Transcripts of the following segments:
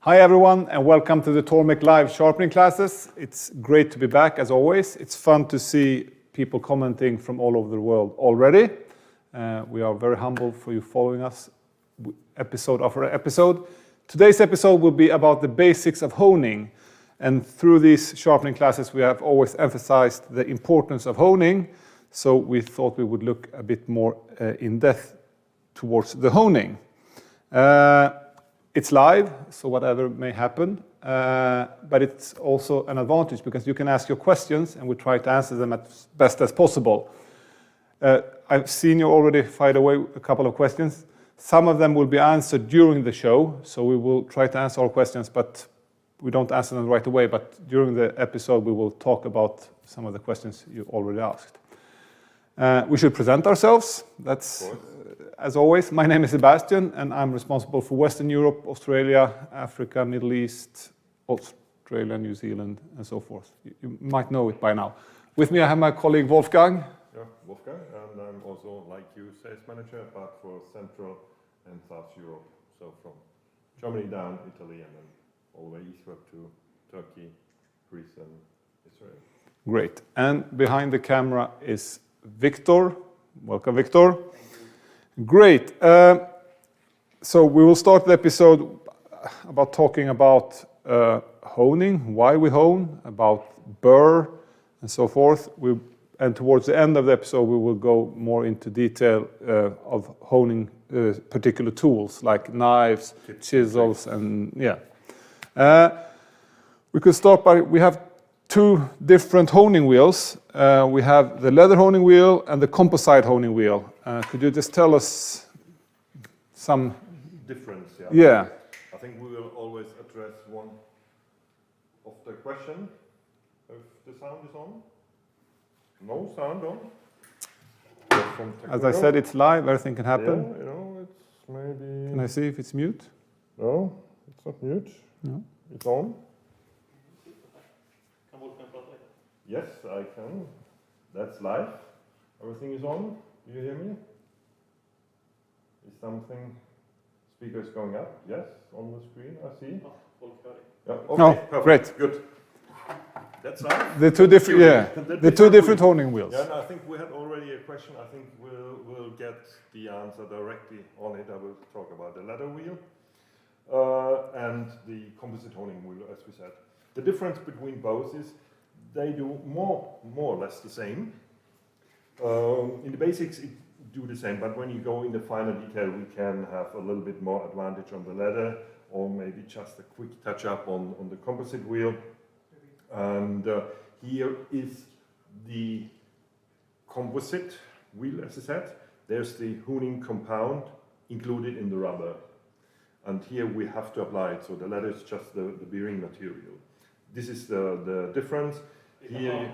Hi everyone and welcome to the Tormek live sharpening classes. It's great to be back as always. It's fun to see people commenting from all over the world already. We are very humble for you following us episode after episode. Today's episode will be about the basics of honing. And through these sharpening classes we have always emphasized the importance of honing. So we thought we would look a bit more in depth towards the honing. It's live, so whatever may happen, but it's also an advantage because you can ask your questions and we try to answer them as best as possible. I've seen you already fire away a couple of questions. Some of them will be answered during the show, so we will try to answer all questions, but we don't answer them right away. But during the episode, we will talk about some of the questions you already asked. We should present ourselves. That's, as always, my name is Sebastian, and I'm responsible for Western Europe, Australia, Africa, Middle East, Australia, New Zealand, and so forth. You might know it by now. With me, I have my colleague Wolfgang. Yeah, Wolfgang, and I'm also, like you, sales manager, but for Central and South Europe. So from Germany down, Italy, and then all the way eastward to Turkey, Greece, and Israel. Great. And behind the camera is Victor. Welcome, Victor. Great. So we will start the episode about talking about honing, why we hone, about burr, and so forth. And towards the end of the episode, we will go more into detail of honing particular tools like knives, chisels, and yeah. We could start by, we have two different honing wheels. We have the leather honing wheel and the composite honing wheel. Could you just tell us some difference? Yeah. I think we will always address one of the question. If the sound is on? No sound on? As I said, it's live. Everything can happen. Yeah, you know, it's maybe. Can I see if it's mute? No, it's not mute. No. It's on. Yes, I can. That's live. Everything is on. Do you hear me? Is something, speakers going up? Yes, on the screen, I see. Yeah, okay, perfect. Great. Good. That's live. The two different, the two different honing wheels. Yeah, and I think we had already a question. I think we'll get the answer directly on it. I will talk about the leather wheel and the composite honing wheel, as we said. The difference between both is they do more or less the same. In the basics, it do the same, but when you go in the finer detail, we can have a little bit more advantage on the leather, or maybe just a quick touch up on the composite wheel. And here is the composite wheel, as I said. There's the honing compound included in the rubber. And here we have to apply it, so the leather is just the bearing material. This is the difference. Here,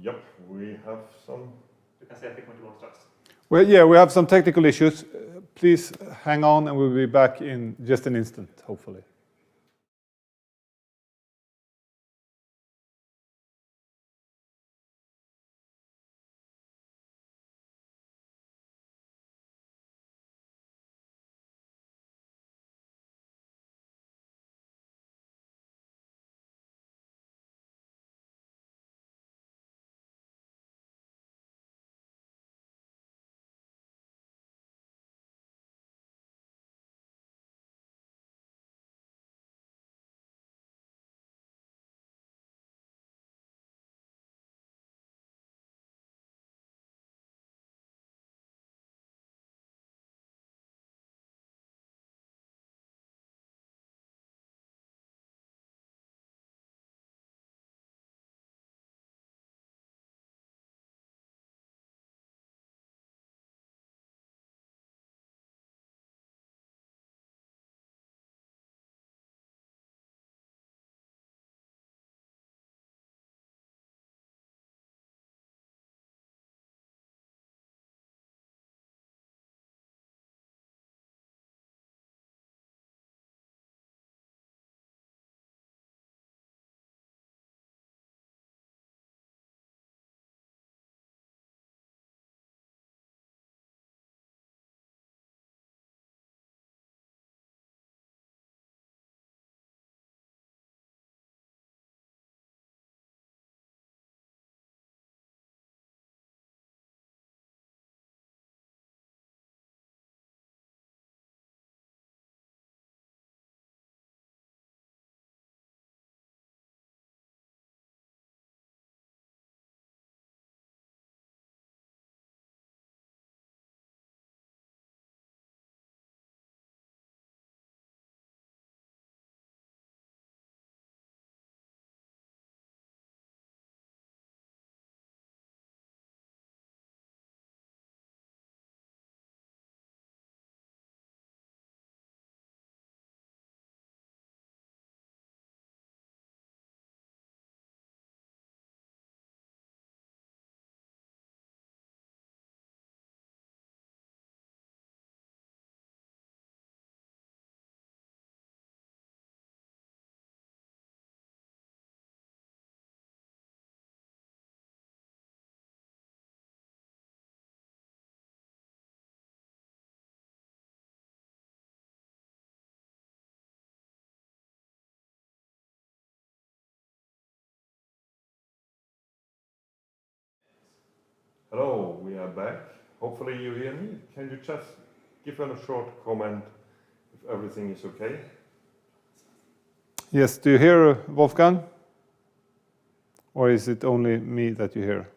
yep, we have some. Well, yeah, we have some technical issues. Please hang on and we'll be back in just an instant, hopefully. Hello, we are back. Hopefully you hear me. Can you just give a short comment if everything is okay? Yes, do you hear Wolfgang? Or is it only me that you hear?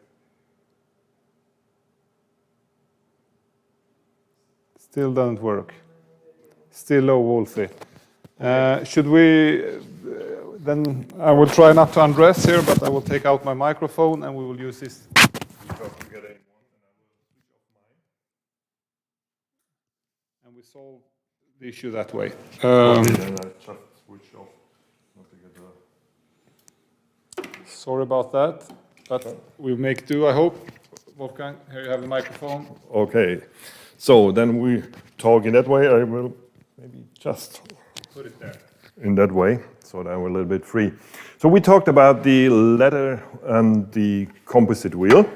Still doesn't work. Still low, Wolfie. Should we, then I will try not to undress here, but I will take out my microphone and we will use this. And we solve the issue that way. Then I just switch off. Not to get Sorry about that, but we'll make do, I hope. Wolfgang, here you have the microphone. Okay, so then we talk in that way. I will maybe just Put it there. in that way, so that we're a little bit free. So we talked about the ladder and the composite wheel.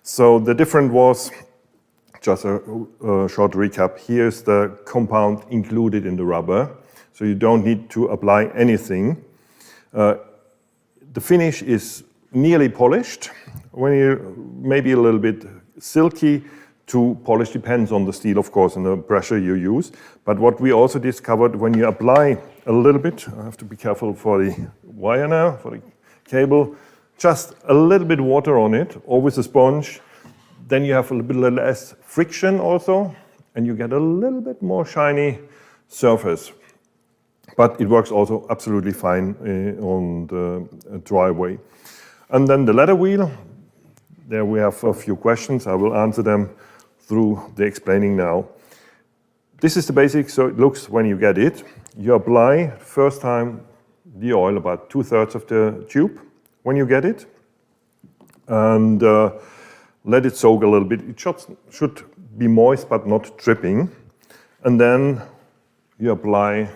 So the difference was, just a short recap, here's the compound included in the rubber, so you don't need to apply anything. The finish is nearly polished, when you maybe a little bit silky to polish, depends on the steel, of course, and the pressure you use. But what we also discovered, when you apply a little bit, I have to be careful for the wire now, for the cable, just a little bit water on it, or with a sponge, then you have a little bit less friction also, and you get a little bit more shiny surface. But it works also absolutely fine on the dry way. And then the ladder wheel, there we have a few questions. I will answer them through the explaining now. This is the basic, so it looks when you get it. You apply first time the oil, about 2/3 of the tube when you get it, and let it soak a little bit. It should be moist but not dripping. And then you apply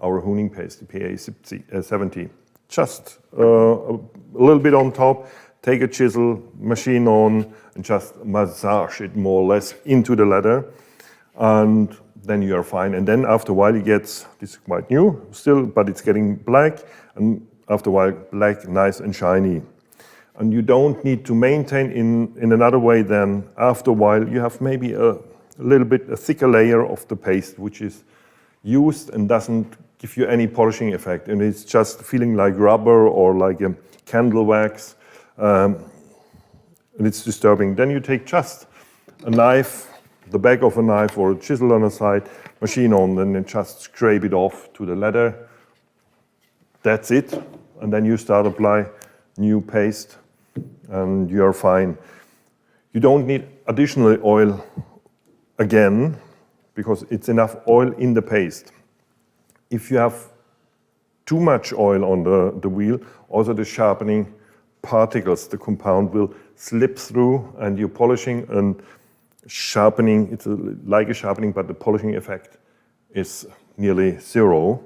our honing paste, the PA70. Just a little bit on top, take a chisel, machine on, and just massage it more or less into the ladder, and then you are fine. And then after a while it gets, this is quite new still, but it's getting black, and after a while black, nice and shiny. And you don't need to maintain in another way then. After a while you have maybe a little bit a thicker layer of the paste, which is used and doesn't give you any polishing effect, and it's just feeling like rubber or like a candle wax, and it's disturbing. Then you take just a knife, the back of a knife or a chisel on the side, machine on, and then just scrape it off to the ladder. That's it, and then you start apply new paste, and you're fine. You don't need additional oil again, because it's enough oil in the paste. If you have too much oil on the wheel, also the sharpening particles, the compound will slip through, and you're polishing and sharpening. It's like a sharpening, but the polishing effect is nearly zero.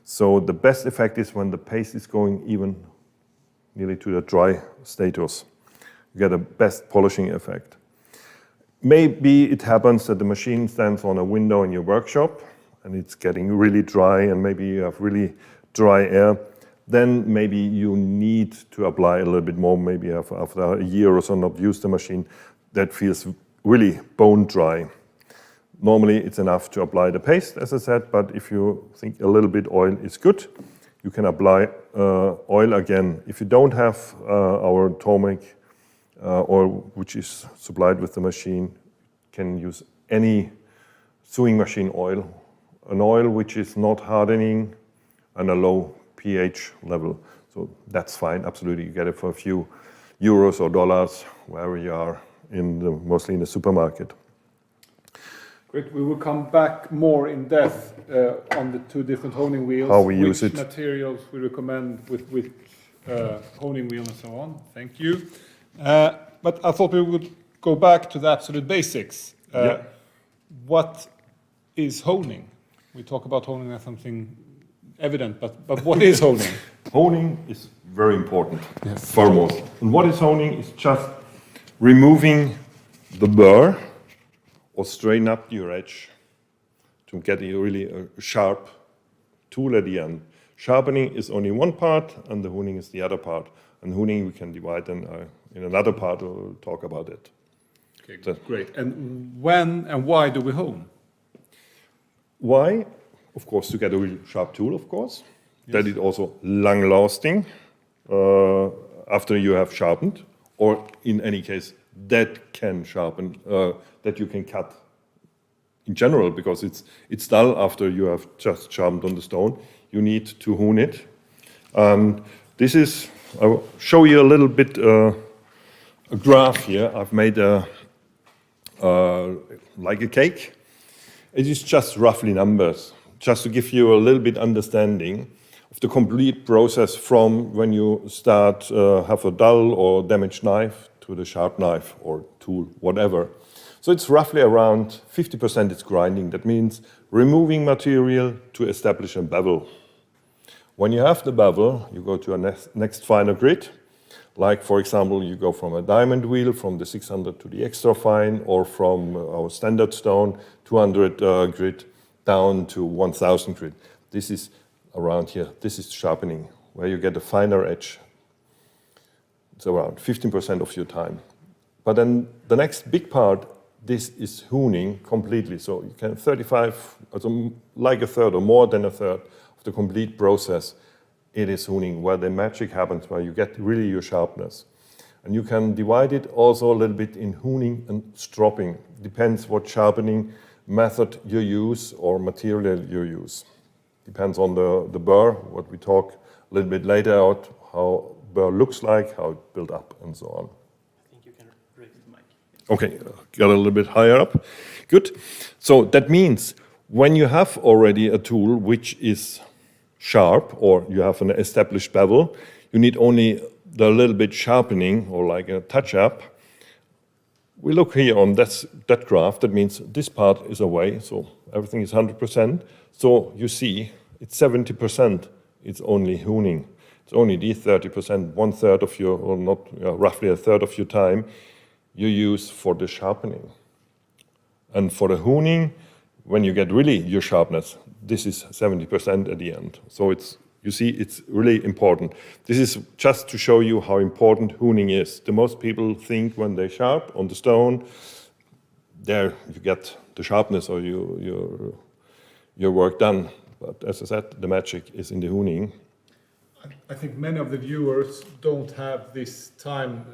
So the best effect is when the paste is going even nearly to the dry status. You get a best polishing effect. Maybe it happens that the machine stands on a window in your workshop and it's getting really dry, and maybe you have really dry air. Then maybe you need to apply a little bit more. Maybe you have, after a year or so not used the machine, that feels really bone dry. Normally it's enough to apply the paste, as I said, but if you think a little bit oil is good, you can apply oil again. If you don't have our Tormek oil, which is supplied with the machine, you can use any sewing machine oil, an oil which is not hardening and a low pH level. So that's fine, absolutely. You get it for a few euros or dollars, wherever you are, mostly in the supermarket. Great. We will come back more in depth on the two different honing wheels. How we use it. Which materials we recommend with honing wheel and so on. Thank you. But I thought we would go back to the absolute basics. What is honing? We talk about honing as something evident, but what is honing? Honing is very important, foremost. And what is honing is just removing the burr or straighten up your edge to get a really sharp tool at the end. Sharpening is only one part, and the honing is the other part. And honing we can divide in another part, we'll talk about it. Okay, great. And when and why do we hone? Why? Of course, to get a really sharp tool, of course. Yes. That is also long-lasting after you have sharpened, or in any case, that can sharpen, that you can cut in general, because it's dull after you have just sharpened on the stone. You need to hone it. And this is, I will show you a little bit a graph here. I've made like a cake. It is just roughly numbers, just to give you a little bit understanding of the complete process from when you start have a dull or damaged knife to the sharp knife or tool, whatever. So it's roughly around 50% is grinding. That means removing material to establish a bevel. When you have the bevel, you go to a next finer grit. Like, for example, you go from a diamond wheel, from the 600 to the extra fine, or from our standard stone, 200 grit, down to 1000 grit. This is around here. This is sharpening, where you get a finer edge. It's around 15% of your time. But then the next big part, this is honing completely. So you can 35, like a third or more than a third of the complete process. It is honing, where the magic happens, where you get really your sharpness. And you can divide it also a little bit in honing and stropping. Depends what sharpening method you use or material you use. Depends on the burr, what we talk a little bit later out, how burr looks like, how it built up, and so on. I think you can raise the mic. Okay, got a little bit higher up. Good. So that means when you have already a tool which is sharp, or you have an established bevel, you need only the little bit sharpening, or like a touch-up. We look here on that graph. That means this part is away, so everything is 100%. So you see, it's 70%. It's only honing. It's only the 30%, 1/3 of your, or not, roughly a third of your time, you use for the sharpening. And for the honing, when you get really your sharpness, this is 70% at the end. So it's, you see, it's really important. This is just to show you how important honing is. The most people think when they sharp on the stone, there you get the sharpness or your work done. But as I said, the magic is in the honing. I think many of the viewers don't have this time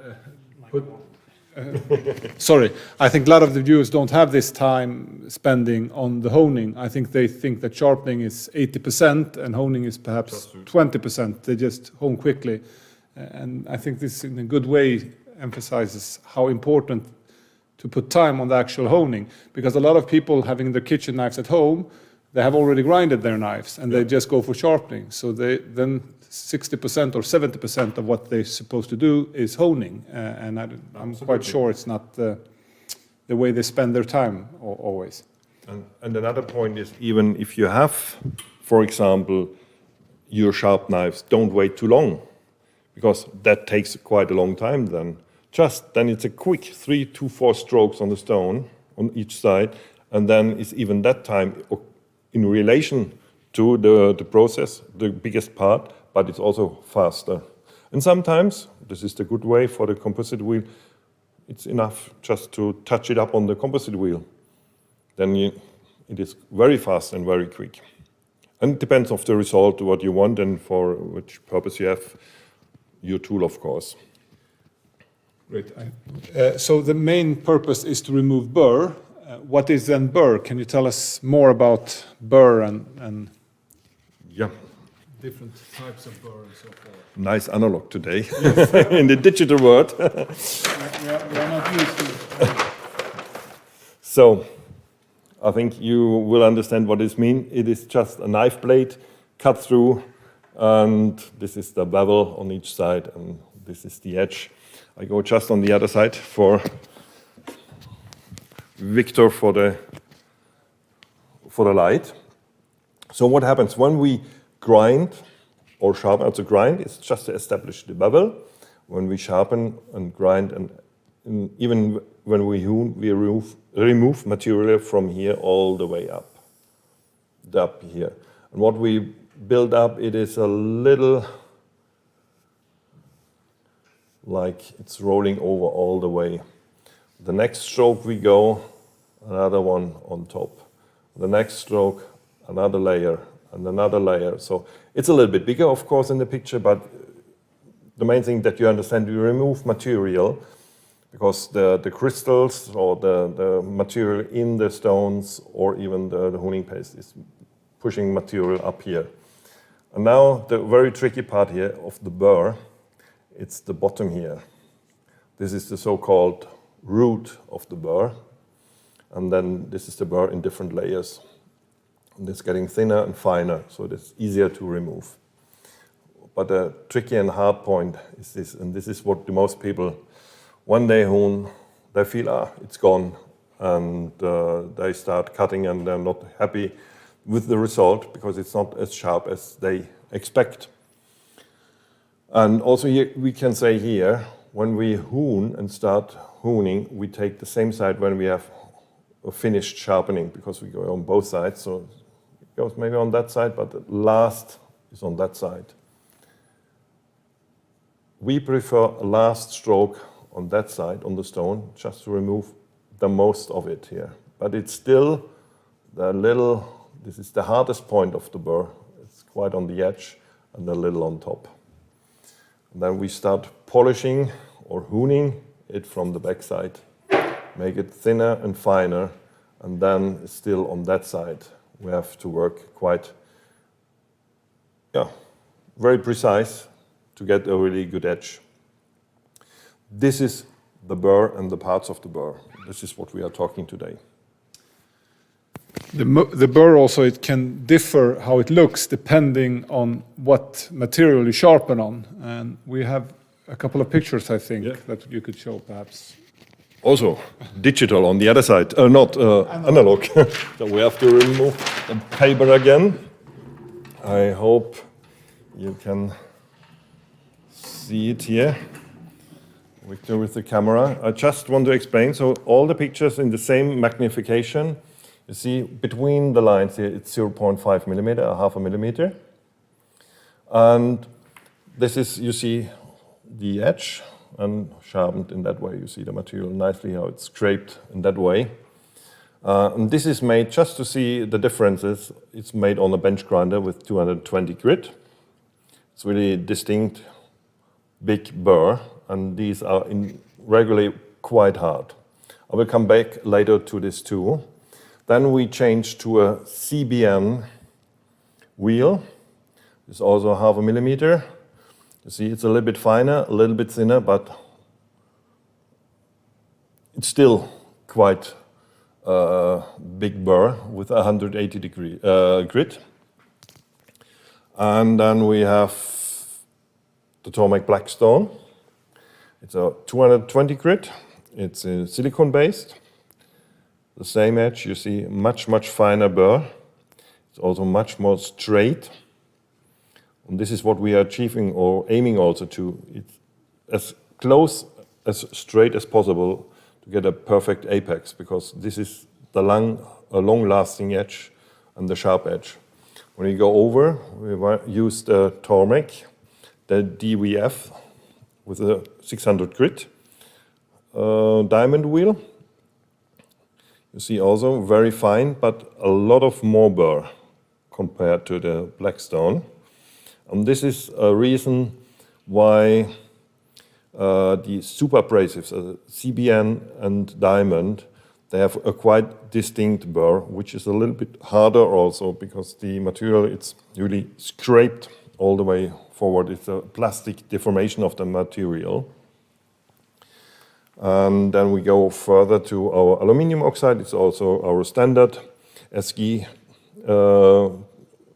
sorry, I think a lot of the viewers don't have this time spending on the honing. I think they think that sharpening is 80% and honing is perhaps 20%. They just hone quickly. And I think this in a good way emphasizes how important to put time on the actual honing. Because a lot of people having their kitchen knives at home, they have already grinded their knives and they just go for sharpening. So they then 60% or 70% of what they're supposed to do is honing, and I'm quite sure it's not the way they spend their time always. And another point is, even if you have, for example, your sharp knives, don't wait too long, because that takes quite a long time then. Then it's a quick 3 to 4 strokes on the stone on each side, and then it's even that time in relation to the process, the biggest part, but it's also faster. And sometimes, this is the good way for the composite wheel, it's enough just to touch it up on the composite wheel. Then it is very fast and very quick. And it depends on the result, what you want and for which purpose you have your tool, of course. Great. So the main purpose is to remove burr. What is then burr? Can you tell us more about burr and yeah, different types of burr and so forth? Nice analog today in the digital world. We are not used to it. So I think you will understand what this means. It is just a knife blade cut through, and this is the bevel on each side, and this is the edge. I go just on the other side for Victor for the light. So what happens when we grind or sharpen? To grind is just to establish the bevel. When we sharpen and grind, and even when we hone, we remove material from here all the way up here. And what we build up, it is a little like it's rolling over all the way. The next stroke we go, another one on top. The next stroke, another layer and another layer. So it's a little bit bigger, of course, in the picture, but the main thing that you understand, we remove material because the crystals or the material in the stones or even the honing paste is pushing material up here. And now the very tricky part here of the burr, it's the bottom here. This is the so-called root of the burr. And then this is the burr in different layers. And it's getting thinner and finer, so it's easier to remove. But the tricky and hard point is this, and this is what the most people, when they hone, they feel, it's gone, and they start cutting and they're not happy with the result because it's not as sharp as they expect. And also here, we can say here, when we hone and start honing, we take the same side when we have a finished sharpening because we go on both sides. So it goes maybe on that side, but the last is on that side. We prefer a last stroke on that side, on the stone, just to remove the most of it here. But it's still the little, this is the hardest point of the burr. It's quite on the edge and a little on top. And then we start polishing or honing it from the back side. Make it thinner and finer, and then still on that side we have to work quite, very precise to get a really good edge. This is the burr and the parts of the burr. This is what we are talking today. The burr also, it can differ how it looks depending on what material you sharpen on. And we have a couple of pictures, I think, that you could show perhaps. Also digital on the other side, not analog. So we have to remove the paper again. I hope you can see it here. Victor with the camera. I just want to explain. So all the pictures in the same magnification. You see between the lines here, it's 0.5 millimeter, a half a millimeter. And this is, you see the edge and sharpened in that way. You see the material nicely, how it's scraped in that way. And this is made just to see the differences. It's made on a bench grinder with 220 grit. It's really distinct, big burr, and these are regularly quite hard. I will come back later to this too. Then we change to a CBN wheel. It's also half a millimeter. You see, it's a little bit finer, a little bit thinner, but it's still quite big burr with 180 degree grit. And then we have the Tormek Blackstone. It's a 220 grit. It's silicone based. The same edge, you see, much finer burr. It's also much more straight. And this is what we are achieving or aiming also to. It's as close, as straight as possible to get a perfect apex, because this is the long-lasting edge and the sharp edge. When you go over, we use the Tormek, the DWF with a 600 grit diamond wheel. You see also very fine, but a lot of more burr compared to the Blackstone. And this is a reason why the super abrasives, CBN and diamond, they have a quite distinct burr, which is a little bit harder also because the material, it's really scraped all the way forward. It's a plastic deformation of the material. And then we go further to our aluminum oxide. It's also our standard SG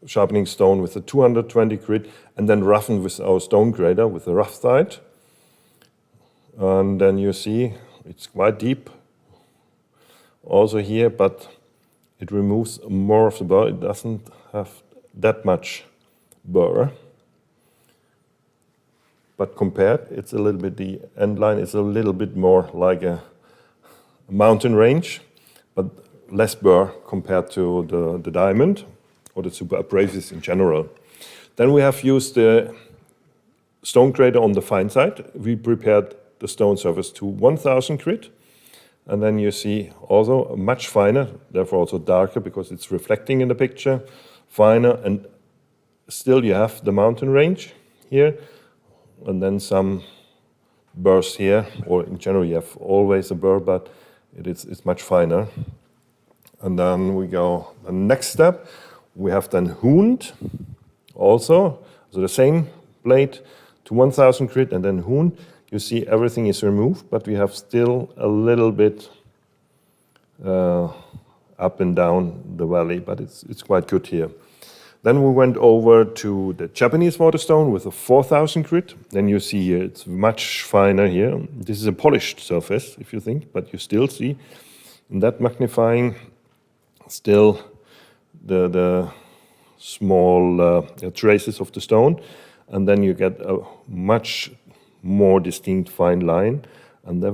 sharpening stone with a 220 grit, and then roughened with our stone grader with the rough side. And then you see it's quite deep also here, but it removes more of the burr. It doesn't have that much burr. But compared, it's a little bit, the end line is a little bit more like a mountain range, but less burr compared to the diamond or the super abrasives in general. Then we have used the stone grader on the fine side. We prepared the stone surface to 1000 grit, And then you see also much finer, therefore also darker because it's reflecting in the picture, finer, and still you have the mountain range here, and then some burrs here, or in general you have always a burr, but it's much finer. And then we go the next step. We have then honed also, so the same blade to 1000 grit and then honed. You see everything is removed, but we have still a little bit up and down the valley, but it's quite good here. Then we went over to the Japanese waterstone with a 4000 grit. Then you see here it's much finer here. This is a polished surface, if you think, but you still see in that magnifying still the small traces of the stone. And then you get a much more distinct fine line. And the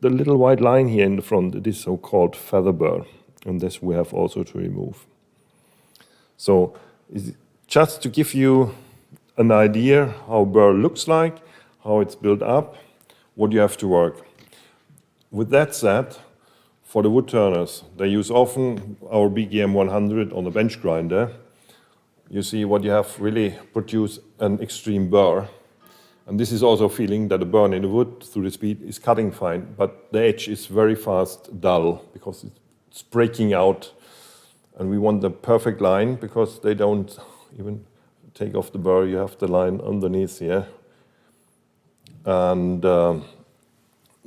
the little white line here in the front, it is so-called feather burr. And this we have also to remove. So just to give you an idea how burr looks like, how it's built up, what you have to work. With that said, for the wood turners, they use often our BGM 100 on the bench grinder. You see what you have really produce an extreme burr. And this is also feeling that the burn in the wood through the speed is cutting fine, but the edge is very fast dull because it's breaking out. And we want the perfect line because they don't even take off the burr. You have the line underneath here. And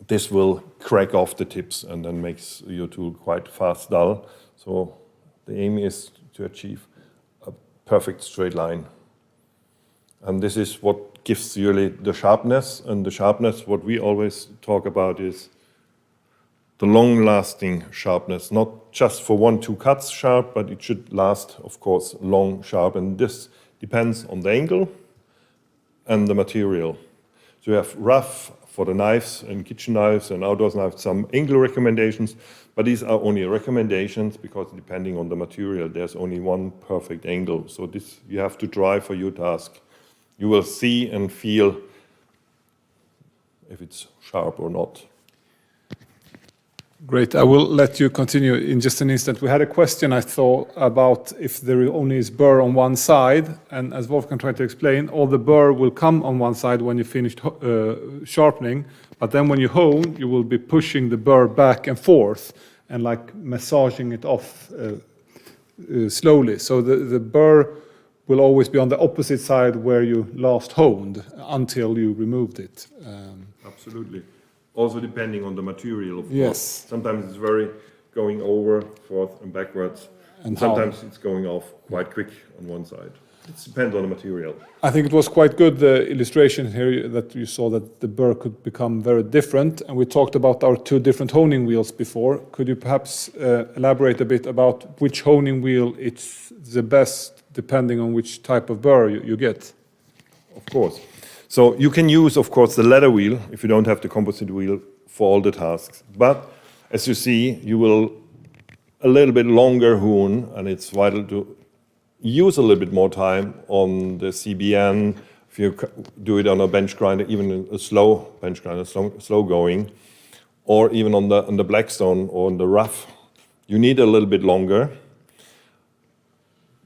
this will crack off the tips and then makes your tool quite fast dull. So the aim is to achieve a perfect straight line. And this is what gives really the sharpness. And the sharpness, what we always talk about is the long-lasting sharpness, not just for 1-2 cuts sharp, but it should last, of course, long sharp. And this depends on the angle and the material. So you have rough for the knives and kitchen knives and outdoors knives, some angle recommendations, but these are only recommendations because depending on the material, there's only one perfect angle. So this you have to try for your task. You will see and feel if it's sharp or not. Great. I will let you continue in just an instant. We had a question, I thought, about if there only is burr on one side. And as Wolfgang tried to explain, all the burr will come on one side when you finish sharpening. But then when you hone, you will be pushing the burr back and forth and like massaging it off slowly. So the burr will always be on the opposite side where you last honed until you removed it. Absolutely. Also depending on the material, of Yes. course. Sometimes it's very going over, forth and backwards. And sometimes it's going off quite quick on one side. It depends on the material. I think it was quite good, the illustration here that you saw that the burr could become very different. And we talked about our 2 different honing wheels before. Could you perhaps elaborate a bit about which honing wheel it's the best depending on which type of burr you get? Of course. So you can use, of course, the leather wheel if you don't have the composite wheel for all the tasks. But as you see, you will a little bit longer hone, and it's vital to use a little bit more time on the CBN. If you do it on a bench grinder, even a slow bench grinder, slow going, or even on the Blackstone or on the rough, you need a little bit longer.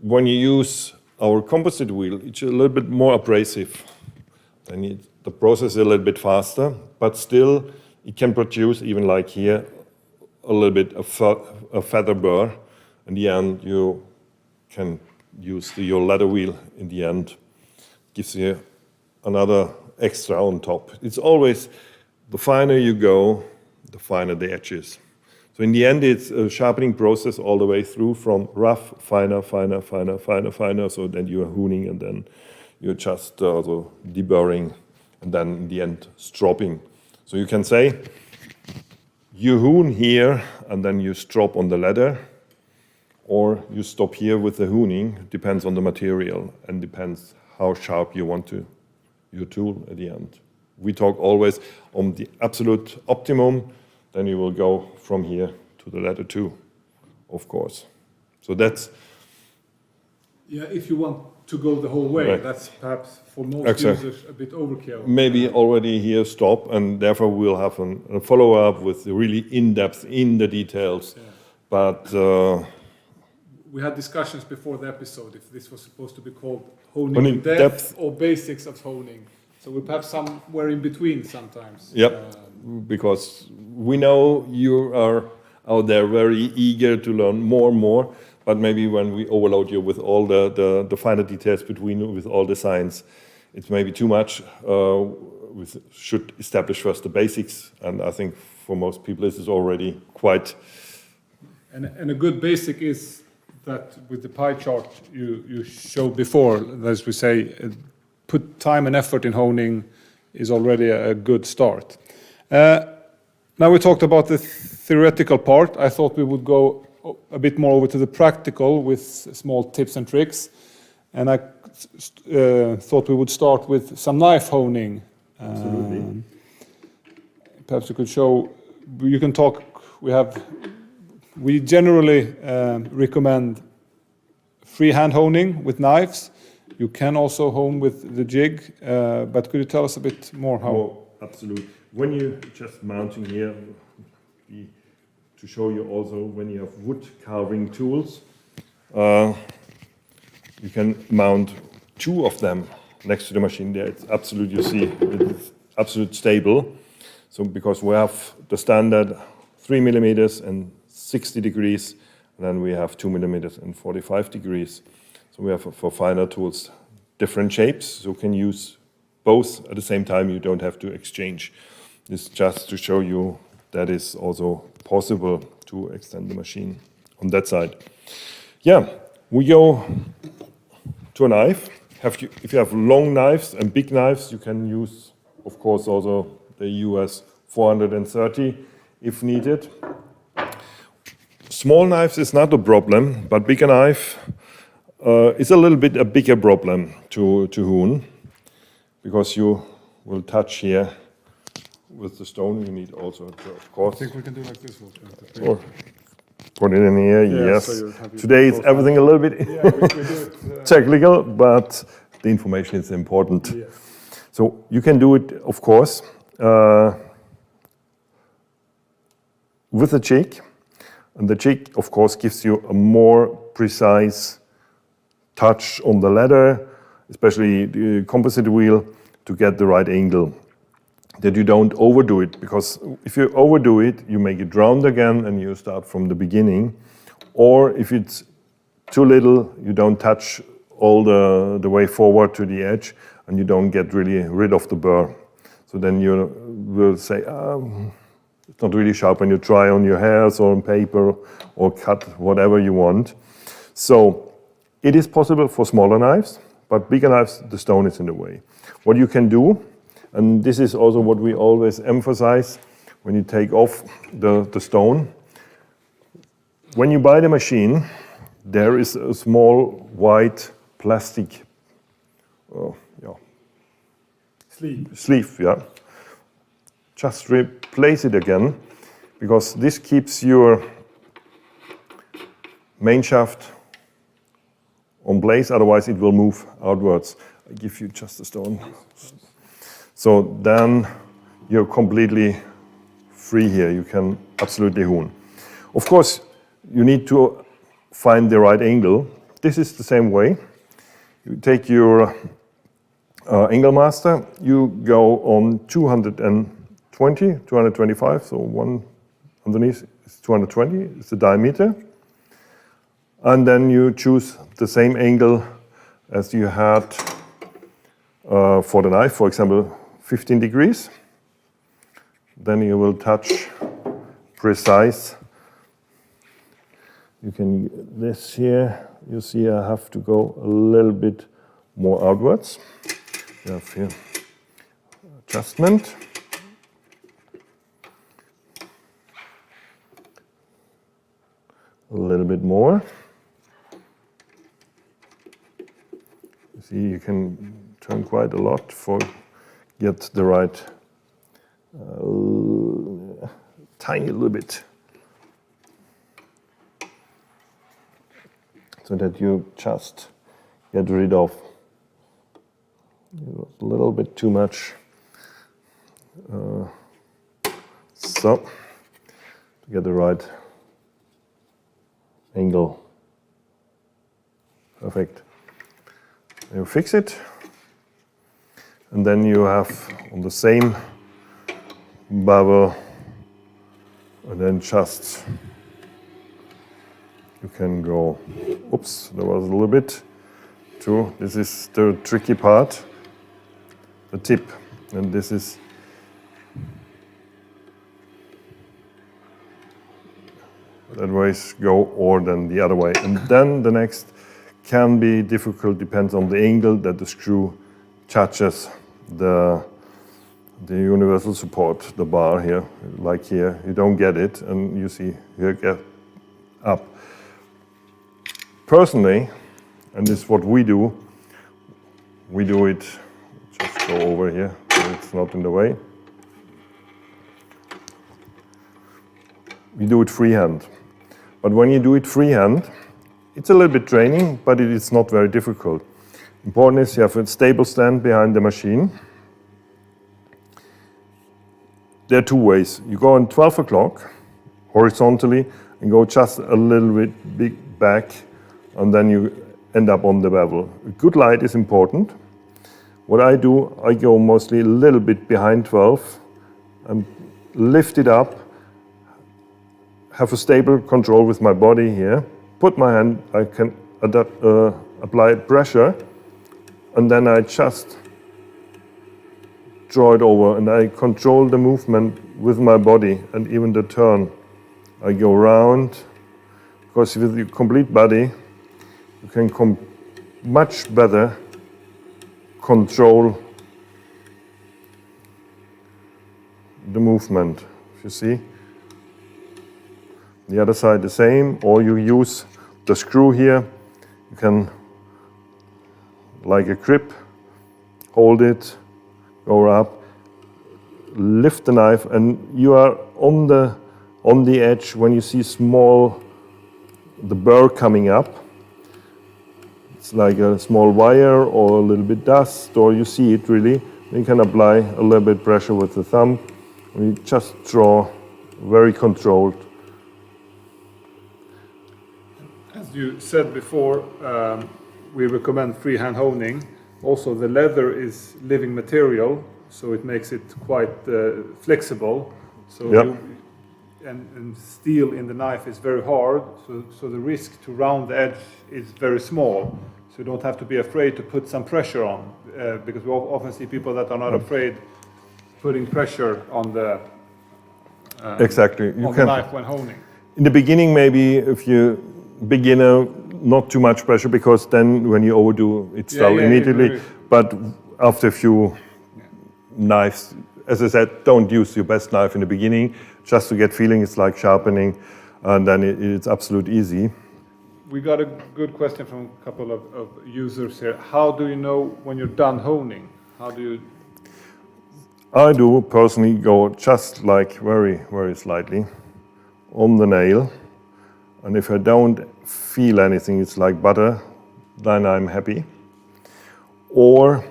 When you use our composite wheel, it's a little bit more abrasive. And the process is a little bit faster, but still it can produce, even like here, a little bit of a feather burr. In the end, you can use your leather wheel in the end. Gives you another extra on top. It's always, the finer you go, the finer the edges. So in the end, it's a sharpening process all the way through from rough, finer, finer, finer, finer, finer. So then you're honing and then you're just also deburring, and then in the end, stropping. So you can say, you hone here, and then you strop on the leather, or you stop here with the honing. Depends on the material, and depends how sharp you want your tool at the end. We talk always on the absolute optimum, then you will go from here to the leather too, of course. So that's... Yeah, if you want to go the whole way. Right. That's perhaps for most Exactly. users a bit overkill. Maybe already here stop, and therefore we'll have a follow-up with really in-depth in the details. Yeah. But We had discussions before the episode if this was supposed to be called honing Honing in depth, depth. or basics of honing. So we perhaps somewhere in between sometimes. Yep. Because we know you are out there very eager to learn more and more, but maybe when we overload you with all the finer details with all the science, it's maybe too much. We should establish first the basics, and I think for most people this is already quite. And a good basic is that with the pie chart you showed before, as we say, put time and effort in honing is already a good start. Now we talked about the theoretical part. I thought we would go a bit more over to the practical with small tips and tricks. And I thought we would start with some knife honing. Absolutely. Perhaps you could show, you can talk, we generally recommend freehand honing with knives. You can also hone with the jig, but could you tell us a bit more how? Oh, absolutely. When you just mounting here, to show you also when you have wood carving tools, you can mount 2 of them next to the machine there. It's absolute, you see, it's absolute stable. So because we have the standard 3 millimeters and 60 degrees, and then we have 2 millimeters and 45 degrees. So we have for finer tools different shapes, so you can use both at the same time. You don't have to exchange. This just to show you that is also possible to extend the machine on that side. Yeah, we go to a knife. If you have long knives and big knives, you can use, of course, also the US 430 if needed. Small knives is not a problem, but bigger knife is a little bit a bigger problem to hone, because you will touch here with the stone. You need also, of course. I think we can do like this. Or put it in here, Yeah, yes. so you're happy Today with it's both everything a little bit Yeah, we do it. technical, but the information is important. Yes. So you can do it, of course, with a jig. And the jig, of course, gives you a more precise touch on the leather, especially the composite wheel, to get the right angle. That you don't overdo it, because if you overdo it, you make it round again and you start from the beginning. Or if it's too little, you don't touch all the way forward to the edge, and you don't get really rid of the burr. So then you will say, it's not really sharp when you try on your hairs or on paper or cut whatever you want. So it is possible for smaller knives, but bigger knives, the stone is in the way. What you can do, and this is also what we always emphasize when you take off the stone. When you buy the machine, there is a small white plastic sleeve. Yeah. Just replace it again, because this keeps your main shaft on place, otherwise it will move outwards. I give you just a stone. So then you're completely free here. You can absolutely hone. Of course, you need to find the right angle. This is the same way. You take your angle master, you go on 220, 225, so one underneath is 220, it's the diameter. And then you choose the same angle as you had for the knife, for example, 15 degrees. Then you will touch precise. You can, this here, you see I have to go a little bit more outwards. You have here adjustment. A little bit more. You see, you can turn quite a lot for get the right tiny little bit, so that you just get rid of. It was a little bit too much. So, to get the right angle. Perfect. You fix it. And then you have on the same bevel, and then just you can go, oops, there was a little bit too. This is the tricky part, the tip, and this is that ways go, or then the other way. And then the next can be difficult, depends on the angle that the screw touches the universal support, the bar here, like here. You don't get it, and you see here get up. Personally, and this is what we do it, just go over here, so it's not in the way. We do it freehand. But when you do it freehand, it's a little bit training, but it is not very difficult. Important is you have a stable stand behind the machine. There are two ways. You go on 12 o'clock horizontally and go just a little bit back, and then you end up on the bevel. Good light is important. What I do, I go mostly a little bit behind 12 and lift it up, have a stable control with my body here, put my hand, I can apply pressure, and then I just draw it over, and I control the movement with my body and even the turn. I go round, because with your complete body, you can much better control the movement, if you see. The other side the same, or you use the screw here. You can, like a grip, hold it, go up, lift the knife, and you are on the edge when you see the burr coming up. It's like a small wire or a little bit dust, or you see it really. You can apply a little bit pressure with the thumb. And you just draw very controlled. As you said before, we recommend freehand honing. Also, the leather is living material, so it makes it quite flexible. So yep. And steel in the knife is very hard, so the risk to round the edge is very small. So you don't have to be afraid to put some pressure on, because we often see people that are not afraid putting pressure on the exactly. on the knife when honing. In the beginning, maybe if you beginner, not too much pressure, because then when you overdo it, fell immediately. But after a few knives, as I said, don't use your best knife in the beginning, just to get feeling. It's like sharpening, and then it's absolute easy. We got a good question from a couple of users here. How do you know when you're done honing? How do you? I do personally go just like very, very slightly on the nail. And if I don't feel anything, it's like butter, then I'm happy. Or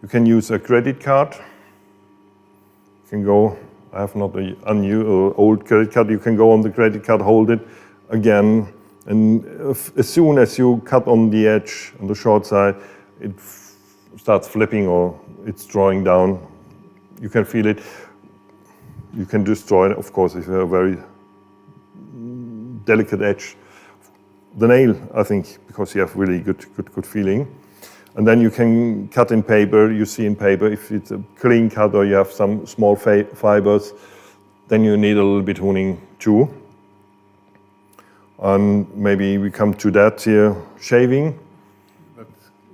you can use a credit card. You can go, I have not an old credit card, you can go on the credit card, hold it again, and as soon as you cut on the edge, on the short side, it starts flipping or it's drawing down. You can feel it. You can destroy it, of course, if you have a very delicate edge. The nail, I think, because you have really good feeling. And then you can cut in paper. You see in paper, if it's a clean cut or you have some small fibers, then you need a little bit honing too. And maybe we come to that here, shaving. But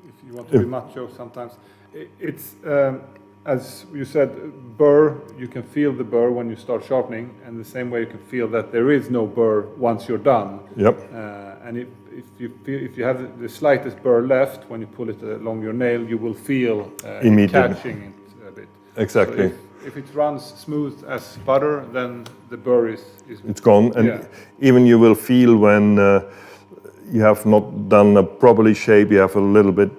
if you want to be macho sometimes, it's, as you said, burr, you can feel the burr when you start sharpening, and the same way you can feel that there is no burr once you're done. Yep. And if you have the slightest burr left, when you pull it along your nail, you will feel it catching it a bit. Exactly. So if it runs smooth as butter, then the burr is it's gone. And even you will feel when you have not done a properly shape, you have a little bit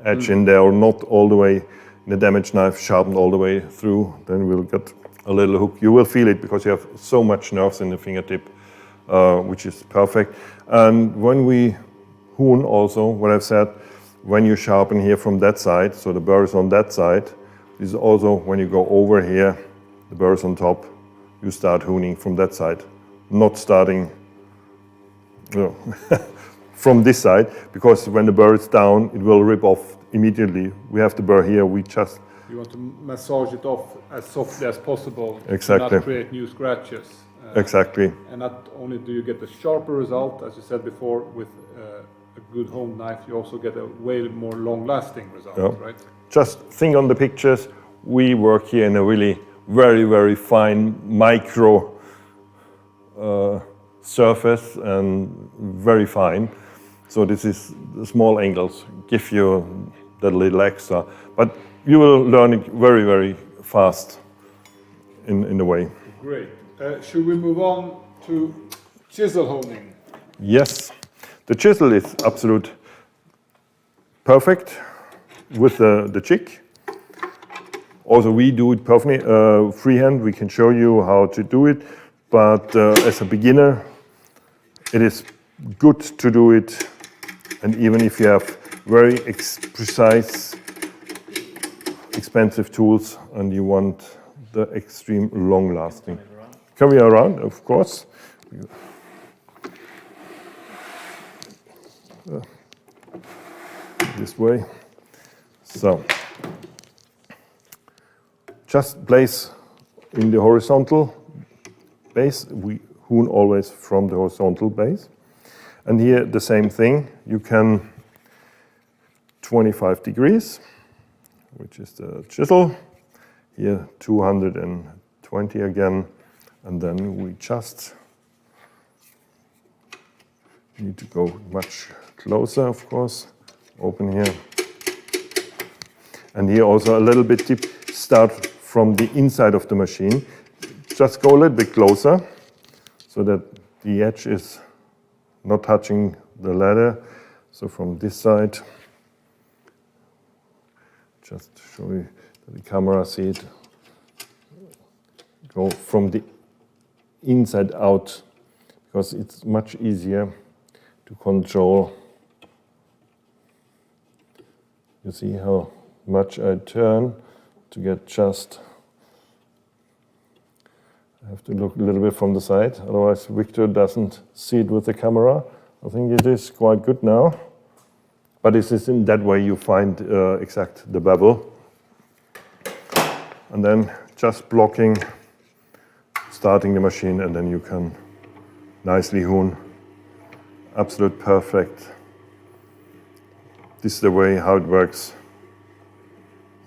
edge in there, or not all the way, the damage knife sharpened all the way through, then we'll get a little hook. You will feel it because you have so much nerves in the fingertip, which is perfect. And when we hoon also, what I've said, when you sharpen here from that side, so the burr is on that side, this is also when you go over here, the burr is on top, you start hooning from that side, not starting from this side, because when the burr is down, it will rip off immediately. We have the burr here, we just... You want to massage it off as softly as possible. Exactly. To not create new scratches. Exactly. And not only do you get a sharper result, as you said before, with a good honed knife, you also get a way more long-lasting result, right? Just think on the pictures. We work here in a really very, very fine micro surface and very fine. So this is the small angles give you that little extra, but you will learn it very, very fast in the way. Great. Should we move on to chisel honing? Yes, the chisel is absolute perfect with the jig. Also, we do it perfectly freehand. We can show you how to do it, but as a beginner, it is good to do it. And even if you have very precise, expensive tools and you want the extreme long-lasting. Come here around, of course. This way. So, just place in the horizontal base. We hoon always from the horizontal base. And here the same thing. You can 25 degrees, which is the chisel. Here 220 again. And then we just need to go much closer, of course. Open here. And here also a little bit deep. Start from the inside of the machine. Just go a little bit closer so that the edge is not touching the ladder. So from this side, just show you that the camera see it. Go from the inside out, because it's much easier to control. You see how much I turn to get just... I have to look a little bit from the side, otherwise Victor doesn't see it with the camera. I think it is quite good now. But it is in that way you find exact the bevel. And then just blocking, starting the machine, and then you can nicely hoon. Absolute perfect. This is the way how it works.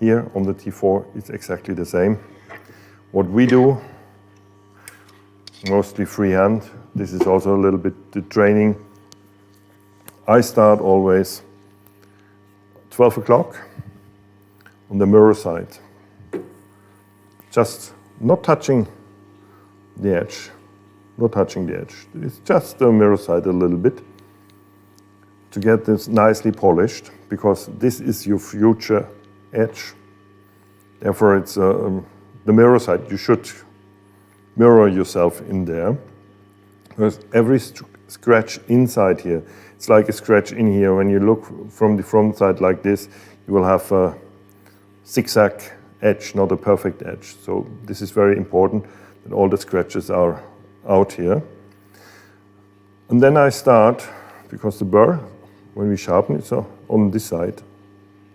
Here on the T4, it's exactly the same. What we do, mostly freehand. This is also a little bit the training. I start always 12 o'clock on the mirror side. Just not touching the edge. Not touching the edge. It's just the mirror side a little bit to get this nicely polished, because this is your future edge. Therefore, it's the mirror side. You should mirror yourself in there, because every scratch inside here, it's like a scratch in here. When you look from the front side like this, you will have a zigzag edge, not a perfect edge. So this is very important that all the scratches are out here. And then I start, because the burr, when we sharpen it, so on this side,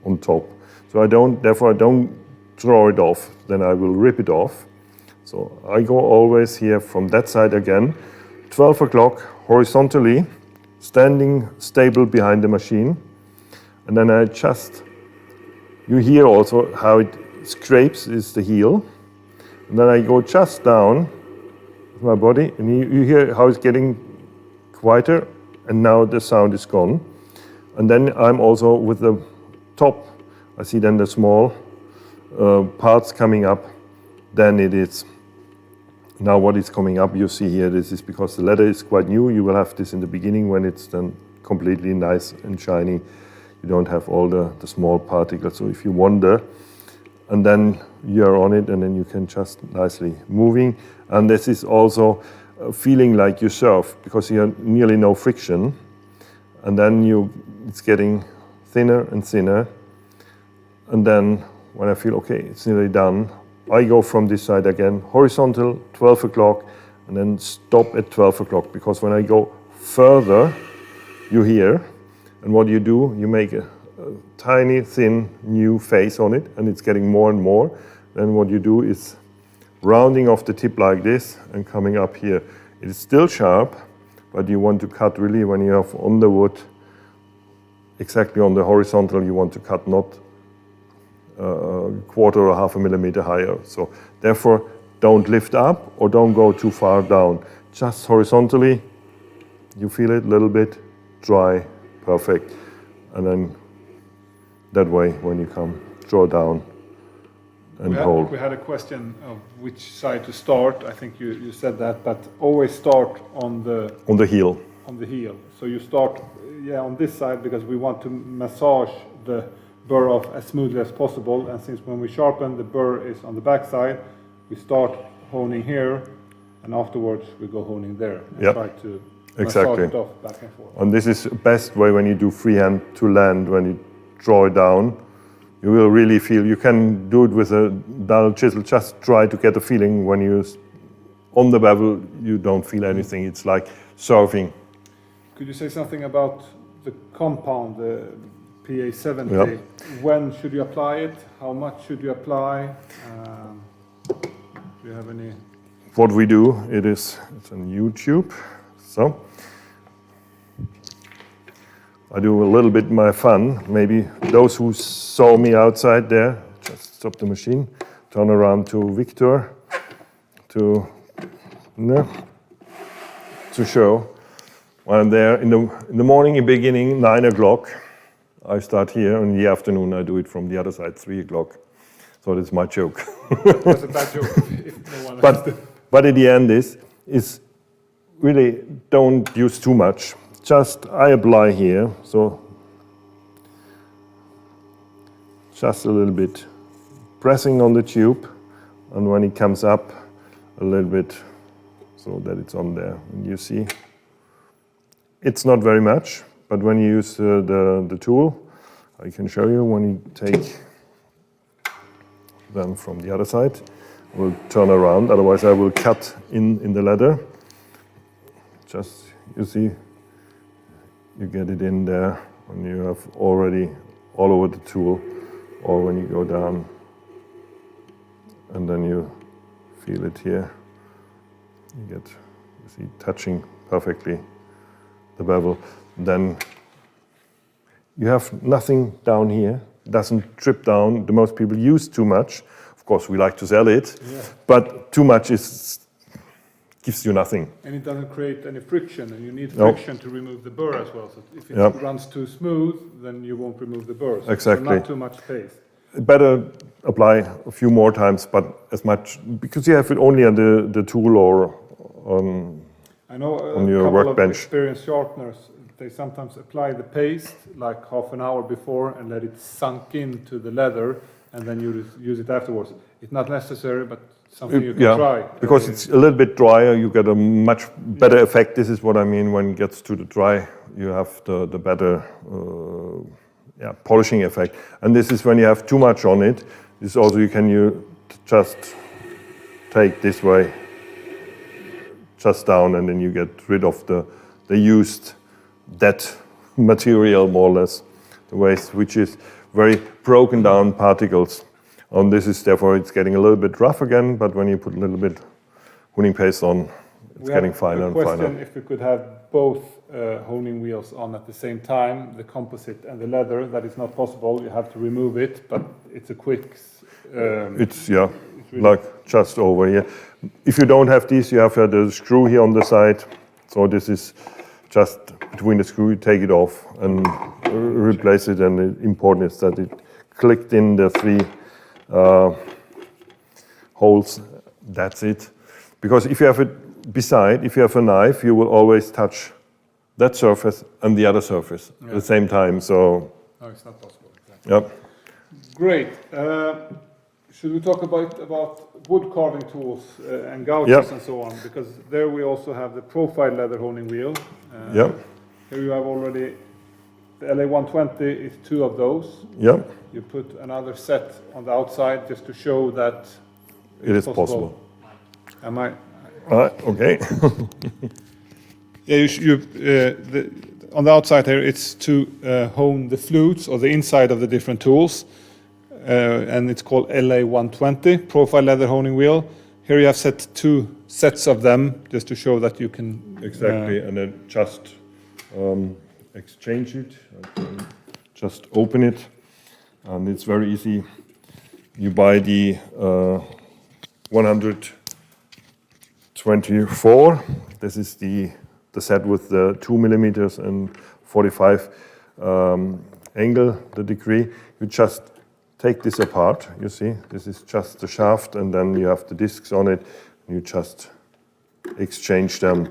on top. So therefore I don't throw it off, then I will rip it off. So I go always here from that side again, 12 o'clock horizontally, standing stable behind the machine. And then I you hear also how it scrapes is the heel. And then I go just down with my body, and you hear how it's getting quieter, and now the sound is gone. And then I'm also with the top, I see then the small parts coming up, then it is. Now what is coming up, you see here, this is because the ladder is quite new. You will have this in the beginning when it's then completely nice and shiny. You don't have all the small particles. So if you wander, and then you're on it, and then you can just nicely moving. And this is also feeling like you surf, because you have nearly no friction. And then it's getting thinner and thinner. And then when I feel, okay, it's nearly done, I go from this side again, horizontal, 12 o'clock, and then stop at 12 o'clock. Because when I go further, you hear, and what you do, you make a tiny, thin, new face on it, and it's getting more and more. Then what you do is rounding off the tip like this and coming up here. It is still sharp, but you want to cut really when you have on the wood, exactly on the horizontal, you want to cut not a quarter or half a millimeter higher. So therefore, don't lift up or don't go too far down. Just horizontally, you feel it a little bit, dry, perfect. And then that way, when you come, draw down and hold. We had a question of which side to start. I think you said that, but always start on the heel. On the heel. So you start on this side, because we want to massage the burr off as smoothly as possible. And since when we sharpen, the burr is on the back side, we start honing here, and afterwards we go honing there. And try to massage it off back and forth. And this is the best way when you do freehand to land, when you draw it down. You will really feel, you can do it with a dull chisel, just try to get a feeling when you on the bevel, you don't feel anything. It's like surfing. Could you say something about the compound, the PA70? Yeah. When should you apply it? How much should you apply? Do you have any? What we do, it's on YouTube. So I do a little bit my fun. Maybe those who saw me outside there, just stop the machine, turn around to Victor to show. When I'm there in the morning, in beginning, 9 o'clock, I start here. In the afternoon, I do it from the other side, 3 o'clock. So that's my joke. That's a bad joke if no one but at the end is really don't use too much. Just I apply here, so just a little bit pressing on the tube, and when it comes up a little bit so that it's on there. And you see, it's not very much, but when you use the tool, I can show you when you take them from the other side. I will turn around, otherwise I will cut in the leather. Just, you see, you get it in there when you have already all over the tool, or when you go down, and then you feel it here. You see, touching perfectly the bevel. Then you have nothing down here, doesn't trip down. The most people use too much. Of course, we like to sell it, but too much gives you nothing. And it doesn't create any friction, and you need friction to remove the burr as well. So if it runs too smooth, then you won't remove the burr. So exactly. So not too much paste. Better apply a few more times, but as much, because you have it only on the tool or on your workbench. Of experienced sharpeners, they sometimes apply the paste like half an hour before and let it sunk into the leather, and then you use it afterwards. It's not necessary, but something you can try. Because it's a little bit drier, you get a much better effect. This is what I mean when it gets to the dry, you have the better polishing effect. And this is when you have too much on it. This also you just take this way, just down, and then you get rid of the used dead material, more or less, the waste, which is very broken down particles. And this is therefore it's getting a little bit rough again, but when you put a little bit honing paste on, it's getting finer and finer. If we could have both honing wheels on at the same time, the composite and the leather, that is not possible. You have to remove it, but it's a quick. It's really like just over here. If you don't have this, you have the screw here on the side. So this is just between the screw. You take it off and replace it. And the important is that it clicked in the 3 holes. That's it. Because if you have it beside, if you have a knife, you will always touch that surface and the other surface at the same time. So, No, it's not possible. Exactly. yeah. Great. Should we talk about wood carving tools and gouges and so on? Because there we also have the profile leather honing wheel. Yeah. Here you have already the LA120 is 2 of those. Yeah. You put another set on the outside just to show that It is possible. Am I? Okay. Yeah, on the outside here, it's to hone the flutes or the inside of the different tools. And it's called LA120, Profile Leather Honing Wheel. Here you have set 2 sets of them just to show that you can... Exactly, and then just exchange it. I can just open it, and it's very easy. You buy the 124. This is the set with the 2 millimeters and 45 angle, the degree. You just take this apart, you see. This is just the shaft, and then you have the discs on it. You just exchange them.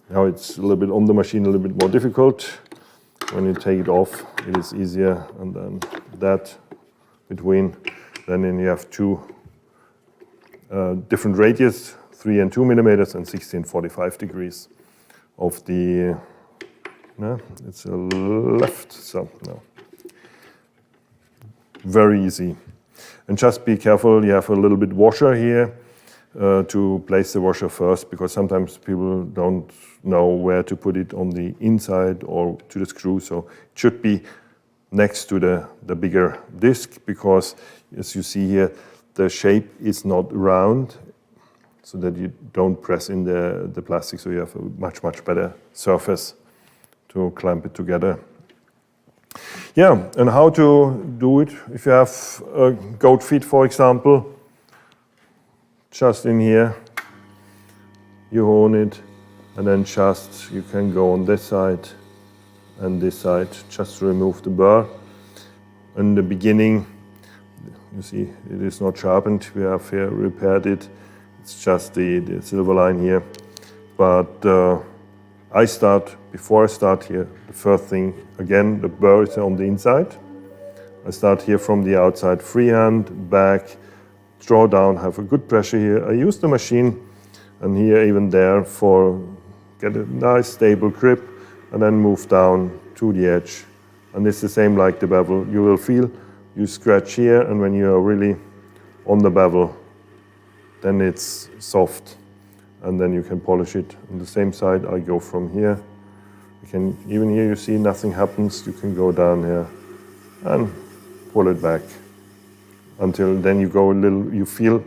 Now it's a little bit on the machine, a little bit more difficult. When you take it off, it is easier, and then that between. Then you have 2 different radius, 3 and 2 millimeters and 16 and 45 degrees of the, no, it's a left, so no. Very easy. And just be careful, you have a little bit washer here to place the washer first, because sometimes people don't know where to put it, on the inside or to the screw. So it should be next to the bigger disc, because as you see here, the shape is not round, so that you don't press in the plastic, so you have a much better surface to clamp it together. Yeah, and how to do it? If you have goat feet, for example, just in here, you hone it, and then just you can go on this side and this side, just to remove the burr. In the beginning, you see it is not sharpened. We have here repaired it. It's just the silver line here. But before I start here, the first thing, again, the burr is on the inside. I start here from the outside, freehand, back, draw down, have a good pressure here. I use the machine, and here, even there, for get a nice stable grip, and then move down to the edge. And it's the same like the bevel. You will feel, you scratch here, and when you are really on the bevel, then it's soft, and then you can polish it. On the same side, I go from here. You can, even here you see nothing happens. You can go down here and pull it back until then you go a little, you feel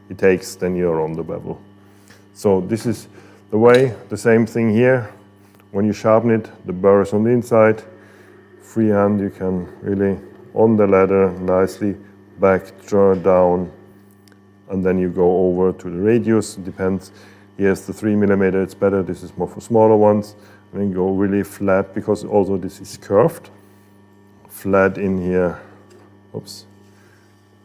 it takes, then you're on the bevel. So this is the way, the same thing here. When you sharpen it, the burr is on the inside. Freehand, you can really, on the ladder, nicely back, draw down, and then you go over to the radius. It depends. Here's the 3 millimeter, it's better. This is more for smaller ones. And then go really flat, because also this is curved. Flat in here. Oops.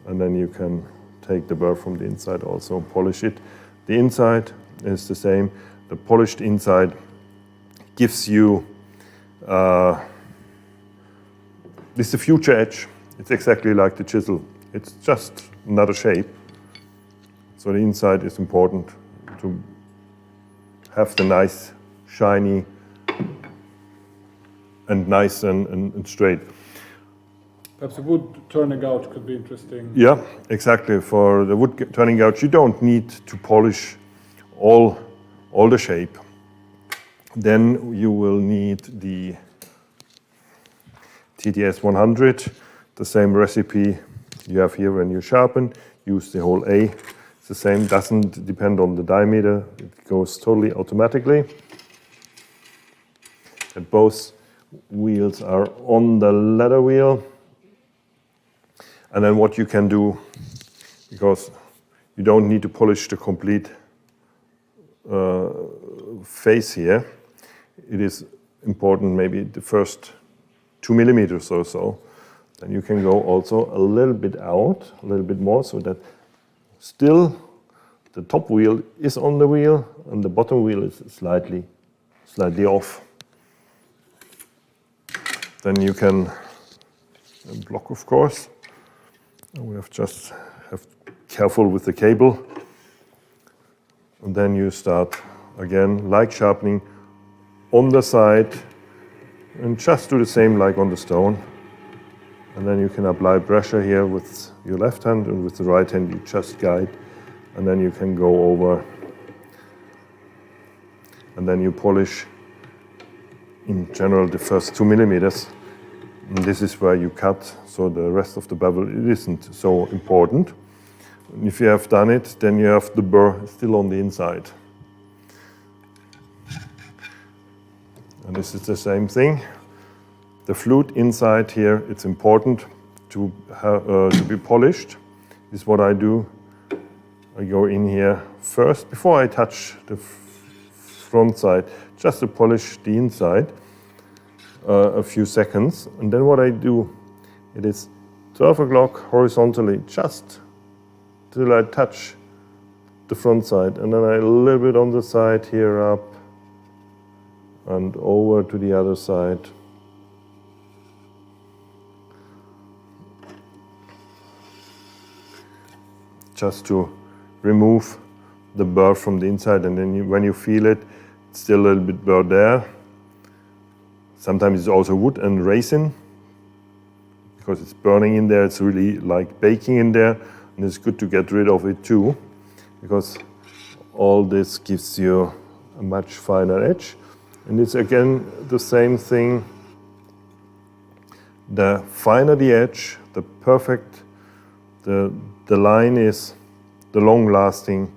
And then you can take the burr from the inside also, polish it. The inside is the same. The polished inside gives you this is the future edge. It's exactly like the chisel. It's just another shape. So the inside is important to have the nice, shiny, and nice and straight. Perhaps a wood turning out could be interesting. Yeah, exactly. For the wood turning out, you don't need to polish all the shape. Then you will need the TTS 100, the same recipe you have here when you sharpen. Use the hole A. It's the same, doesn't depend on the diameter. It goes totally automatically. And both wheels are on the leather wheel. And then what you can do, because you don't need to polish the complete face here, it is important maybe the first 2 millimeters or so. Then you can go also a little bit out, a little bit more, so that still the top wheel is on the wheel and the bottom wheel is slightly off. then you can block, of course. We have careful with the cable. And then you start again, like sharpening, on the side, and just do the same like on the stone. And then you can apply pressure here with your left hand, and with the right hand you just guide, and then you can go over, and then you polish in general the first 2 millimeters. And this is where you cut, so the rest of the bevel, it isn't so important. And if you have done it, then you have the burr still on the inside. And this is the same thing. The flute inside here, it's important to be polished. This is what I do. I go in here first, before I touch the front side, just to polish the inside a few seconds. And then what I do, it is 12 o'clock horizontally, just till I touch the front side. And then I a little bit on the side here up and over to the other side. Just to remove the burr from the inside, and then when you feel it, it's still a little bit burr there. Sometimes it's also wood and resin, because it's burning in there, it's really like baking in there, and it's good to get rid of it too, because all this gives you a much finer edge. And it's again the same thing. The finer the edge, the perfect, the line is, the long-lasting,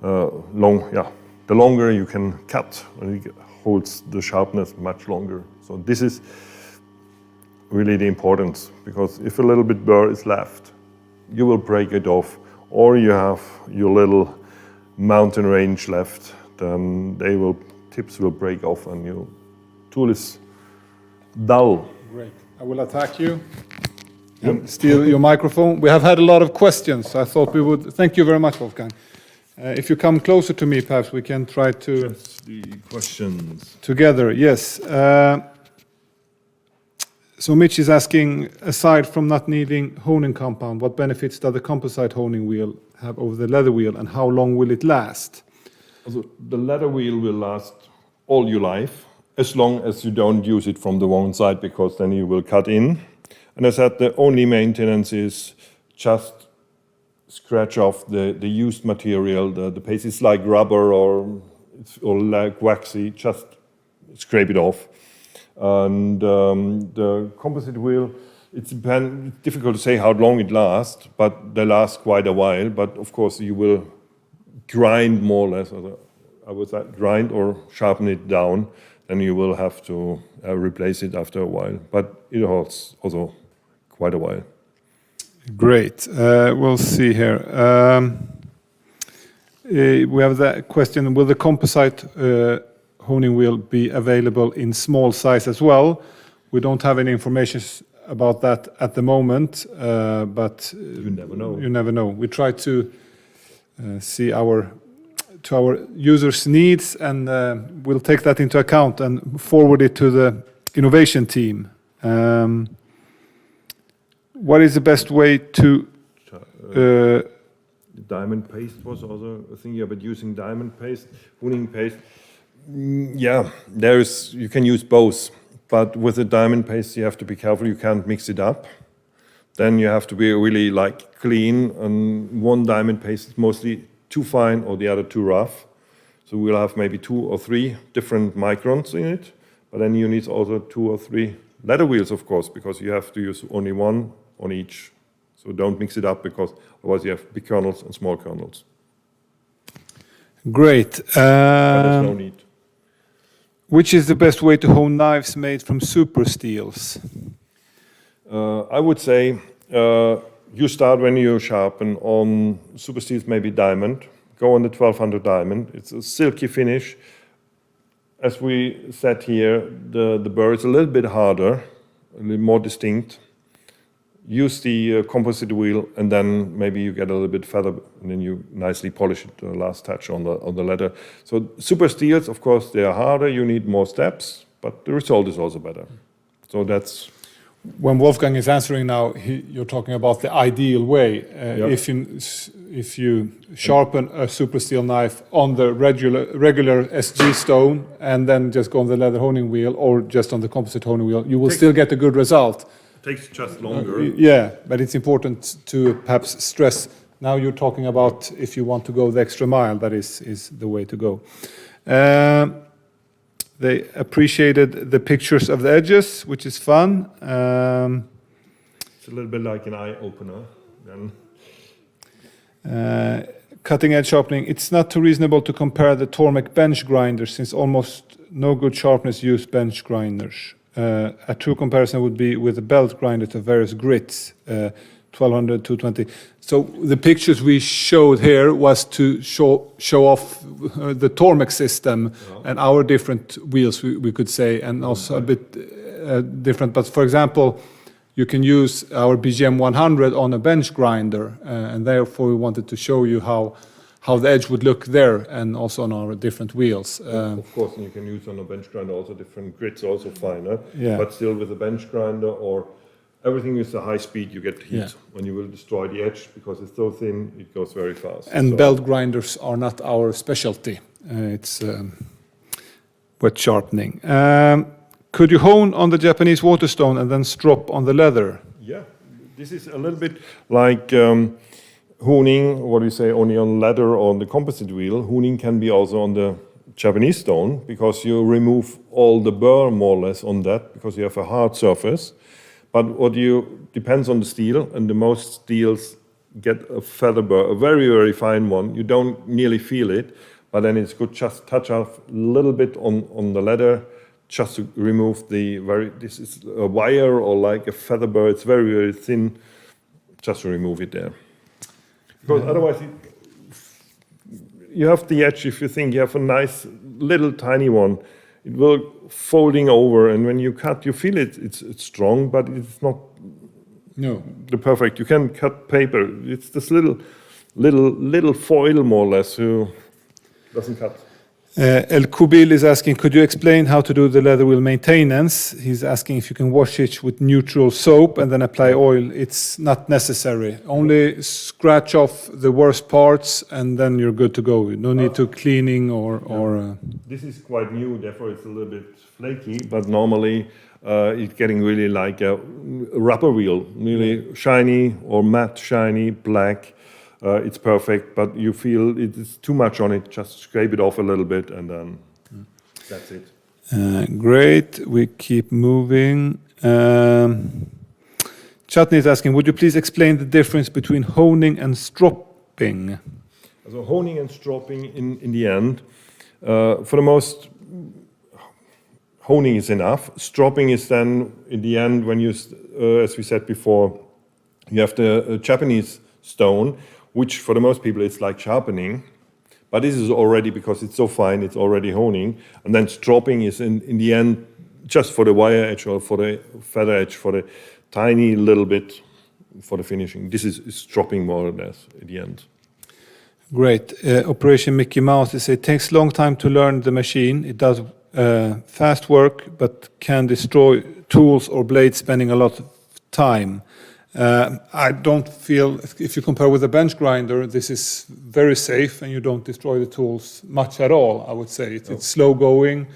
the longer you can cut, and it holds the sharpness much longer. So this is really the importance, because if a little bit burr is left, you will break it off, or you have your little mountain range left, then tips will break off and your tool is dull. Great. I will attack you and steal your microphone. We have had a lot of questions, so I thought we would. Thank you very much, Wolfgang. If you come closer to me, perhaps we can try to. Just the questions. Together, yes. So Mitch is asking, aside from not needing honing compound, what benefits does the composite honing wheel have over the leather wheel, and how long will it last? Also, the leather wheel will last all your life, as long as you don't use it from the wrong side, because then you will cut in. And as I said, the only maintenance is just scratch off the used material. The paste is like rubber or like waxy, just scrape it off. And the composite wheel, it's difficult to say how long it lasts, but they last quite a while. But of course, you will grind more or less, I would say, grind or sharpen it down, then you will have to replace it after a while. But it holds also quite a while. Great. We'll see here. We have that question, will the composite honing wheel be available in small size as well? We don't have any information about that at the moment, but you never know. You never know. We try to see our users' needs, and we'll take that into account and forward it to the innovation team. What is the best way to? Diamond paste was also a thing, but using diamond paste, honing paste. Yeah, you can use both, but with the diamond paste you have to be careful. You can't mix it up. Then you have to be really like clean, and one diamond paste is mostly too fine or the other too rough. So we'll have maybe 2 or 3 different microns in it, but then you need also 2 or 3 leather wheels, of course, because you have to use only one on each. So don't mix it up, because otherwise you have big kernels and small kernels. Great. There's no need. Which is the best way to hone knives made from super steels? I would say you start when you sharpen on super steels, maybe diamond. Go on the 1200 diamond. It's a silky finish. As we said here, the burr is a little bit harder, a little more distinct. Use the composite wheel, and then maybe you get a little bit feather, and then you nicely polish it, the last touch on the leather. So super steels, of course, they are harder. You need more steps, but the result is also better. So that's When Wolfgang is answering now, you're talking about the ideal way. Yeah. If you sharpen a super steel knife on the regular SG stone and then just go on the leather honing wheel or just on the composite honing wheel, you will still get a good result. takes just longer. Yeah, but it's important to perhaps stress. Now you're talking about if you want to go the extra mile, that is the way to go. They appreciated the pictures of the edges, which is fun. It's a little bit like an eye opener. Then Cutting edge sharpening. It's not too reasonable to compare the Tormek bench grinders since almost no good sharpness use bench grinders. A true comparison would be with the belt grinder to various grits, 1200, 220. So the pictures we showed here was to show off the Tormek system and our different wheels, we could say, and also a bit different. But for example, you can use our BGM 100 on a bench grinder, and therefore we wanted to show you how the edge would look there and also on our different wheels. of course, and you can use on a bench grinder also different grits, also fine. Yeah. But still with a bench grinder or everything is a high speed, you get heat. Yeah. When you will destroy the edge because it's so thin, it goes very fast. And So- belt grinders are not our specialty. It's wet sharpening. Could you hone on the Japanese waterstone and then strop on the leather? Yeah, this is a little bit like honing, what do you say, only on leather or on the composite wheel. Honing can be also on the Japanese stone because you remove all the burr more or less on that because you have a hard surface. But depends on the steel, and the most steels get a feather burr, a very, very fine one. You don't nearly feel it, but then it's good just touch off a little bit on the leather just to remove this is a wire or like a feather burr. It's very, very thin, just to remove it there. Because otherwise, you have the edge, if you think you have a nice little tiny one, it will folding over, and when you cut, you feel it. It's strong, but it's not the perfect. You can cut paper. It's this little foil more or less who doesn't cut. El Kubil is asking, could you explain how to do the leather wheel maintenance? He's asking if you can wash it with neutral soap and then apply oil. It's not necessary. Only scratch off the worst parts and then you're good to go. No need to cleaning or This is quite new, therefore it's a little bit flaky, but normally it's getting really like a rubber wheel, really shiny or matte shiny, black. It's perfect, but you feel it is too much on it, just scrape it off a little bit and then that's it. Great, we keep moving. Chatney is asking, would you please explain the difference between honing and stropping? So honing and stropping in the end, for the most, honing is enough. Stropping is then in the end when you, as we said before, you have the Japanese stone, which for the most people it's like sharpening, but this is already, because it's so fine, it's already honing, and then stropping is in the end just for the wire edge or for the feather edge, for the tiny little bit for the finishing. This is stropping more or less at the end. Great. Operation Mickey Mouse, they say it takes a long time to learn the machine. It does fast work, but can destroy tools or blades spending a lot of time. I don't feel, if you compare with a bench grinder, this is very safe and you don't destroy the tools much at all, I would say. It's slow going.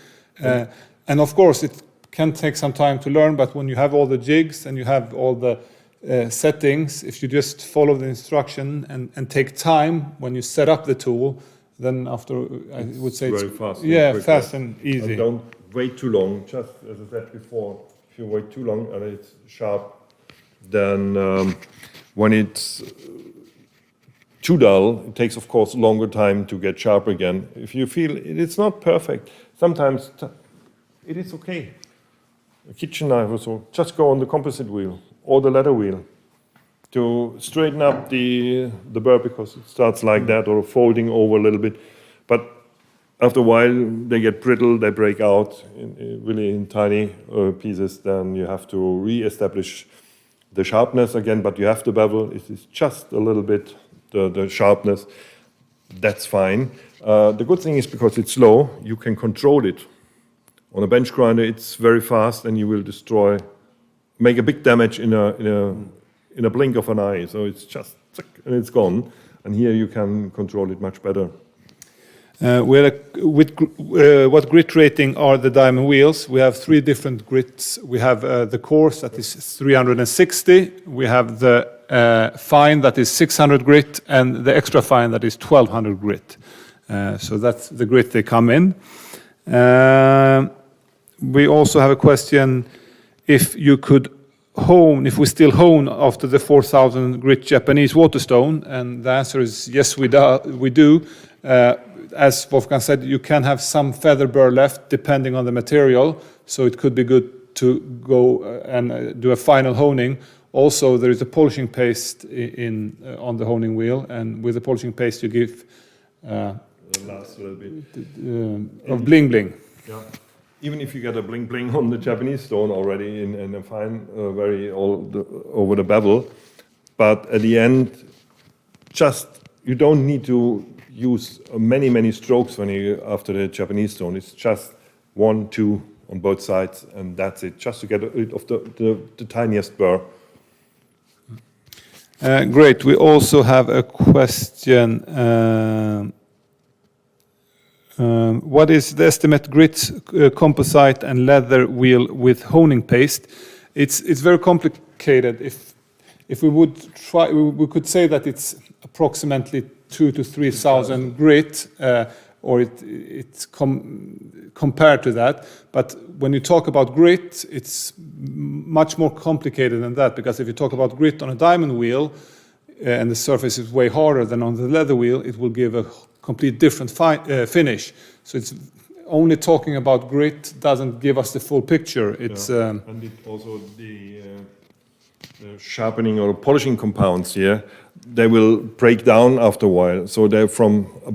And of course, it can take some time to learn, but when you have all the jigs and you have all the settings, if you just follow the instruction and take time when you set up the tool, then after, I would say very it's fast. fast and easy. And don't wait too long, just as I said before, if you wait too long and it's sharp, then when it's too dull, it takes, of course, longer time to get sharp again. If you feel it's not perfect, sometimes it is okay. A kitchen knife or so, just go on the composite wheel or the leather wheel to straighten up the burr, because it starts like that or folding over a little bit. But after a while, they get brittle, they break out really in tiny pieces. Then you have to re-establish the sharpness again, but you have the bevel. It is just a little bit the sharpness. That's fine. The good thing is, because it's slow, you can control it On a bench grinder, it's very fast, and you will make a big damage in a blink of an eye. So it's just and it's gone. And here you can control it much better. What grit rating are the diamond wheels? We have 3 different grits. We have the coarse that is 360. We have the fine that is 600 grit, and the extra fine that is 1200 grit. So that's the grit they come in. We also have a question if you could hone, if we still hone after the 4000 grit Japanese waterstone, and the answer is yes, we do. As Wolfgang said, you can have some feather burr left depending on the material, so it could be good to go and do a final honing. Also, there is a polishing paste on the honing wheel, and with the polishing paste you give Last little bit of bling bling. Yeah. Even if you get a bling bling on the Japanese stone already in a fine, very over the bevel, but at the end, you don't need to use many strokes after the Japanese stone. It's just 1, 2 on both sides, and that's it. Just to get rid of the tiniest burr. Great. We also have a question. What is the estimate grit, composite, and leather wheel with honing paste? It's very complicated. If we would try, we could say that it's approximately 2,000 to 3,000 grit, or it's compared to that. But when you talk about grit, it's much more complicated than that, because if you talk about grit on a diamond wheel, and the surface is way harder than on the leather wheel, it will give a complete different finish. So it's only talking about grit doesn't give us the full picture. It's and it also the sharpening or polishing compounds here, they will break down after a while. So they're from a